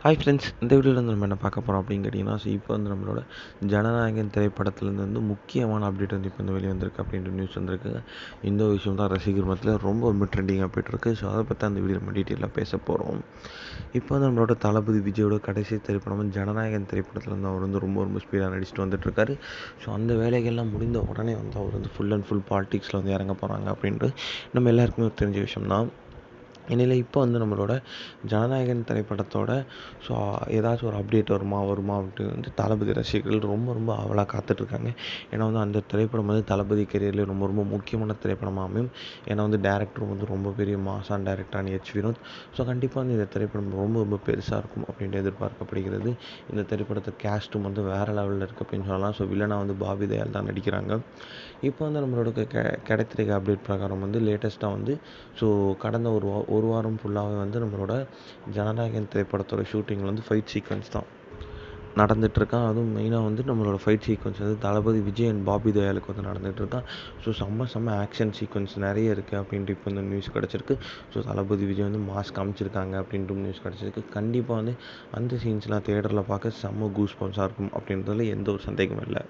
Hi friends, இந்த வீடியோவில் வந்து நம்ம என்ன பார்க்க போகிறோம் அப்படின்னு கேட்டிங்கன்னா, இப்போ வந்து நம்மளோட ஜனநாயகன் திரைப்படத்துலேருந்து வந்து முக்கியமான அப்டேட் வந்து இப்போ வந்து வெளியே வந்திருக்கு அப்படின்ற நியூஸ் வந்திருக்கு. இந்த விஷயம் தான் ரசிகர் மத்தியில் ரொம்ப ட்ரெண்டிங்காக போய்ட்டுருக்கு. ஸோ அதை பற்றி அந்த வீடியோ நம்ம டீட்டெயிலாக பேச போகிறோம். இப்போ வந்து நம்மளோட தளபதி விஜயோட கடைசி திரைப்படம் வந்து ஜனநாயகன் திரைப்படத்தில் வந்து அவர் வந்து ரொம்ப ஸ்பீடாக நடிச்சுட்டு வந்துட்டுருக்காரு. ஸோ அந்த வேலைகள்லாம் முடிந்த உடனே வந்து அவர் வந்து ஃபுல் அண்ட் ஃபுல் பாலிடிக்ஸில் வந்து இறங்க போகிறாங்க அப்படின்ட்டு நம்ம எல்லாருக்குமே ஒரு தெரிஞ்ச விஷயம் தான். இந்நிலையில் இப்போ வந்து நம்மளோட ஜனநாயகன் திரைப்படத்தோட ஸோ ஏதாச்சும் ஒரு அப்டேட் வருமா அப்படின்ட்டு வந்து தளபதி ரசிகர்கள் ரொம்ப ஆவலாக காத்துட்ருக்காங்க. ஏன்னா வந்து அந்த திரைப்படம் வந்து தளபதி கெரியர்லேயே ரொம்ப முக்கியமான திரைப்படமாக அமையும். ஏன்னா வந்து டேரக்டரும் வந்து ரொம்ப பெரிய மாசான் டேரக்டரான வினோத். ஸோ கண்டிப்பாக வந்து இந்த திரைப்படம் ரொம்ப பெருசாக இருக்கும் அப்படின்ட்டு எதிர்பார்க்கப்படுகிறது. இந்த திரைப்படத்தை கேஸ்ட்டும் வந்து வேறு லெவலில் இருக்குது அப்படின்னு சொல்லலாம். ஸோ வில்லனாக வந்து பாபி தயால் தான் நடிக்கிறாங்க. இப்போ வந்து நம்மளோட கிடைத்திருக்க அப்டேட் பிரகாரம் வந்து லேட்டஸ்ட்டாக வந்து ஸோ கடந்த ஒரு வாரம் ஃபுல்லாகவே வந்து நம்மளோட ஜனநாயகன் திரைப்படத்தோட ஷூட்டிங்கில் வந்து ஃபைட் சீக்வன்ஸ் தான் நடந்துகிட்ருக்கான். அதுவும் மெயினாக வந்து நம்மளோட ஃபைட் சீக்வன்ஸ் வந்து தளபதி விஜய் அண்ட் பாபி தயாலுக்கு வந்து நடந்துகிட்ருக்கான். ஸோ செம்ம ஆக்ஷன் சீக்வன்ஸ் நிறைய இருக்குது அப்படின்ட்டு இப்போ இந்த நியூஸ் கிடச்சிருக்கு. ஸோ தளபதி விஜய் வந்து மாஸ்க் காமிச்சிருக்காங்க அப்படின்ட்டு நியூஸ் கிடச்சிருக்கு. கண்டிப்பாக வந்து அந்த சீன்ஸ்லாம் தியேட்டரில் பார்க்க செம்ம கூஸ் பம்ப்ஸாக இருக்கும் அப்படின்றதுல எந்த ஒரு சந்தேகமும் இல்லை.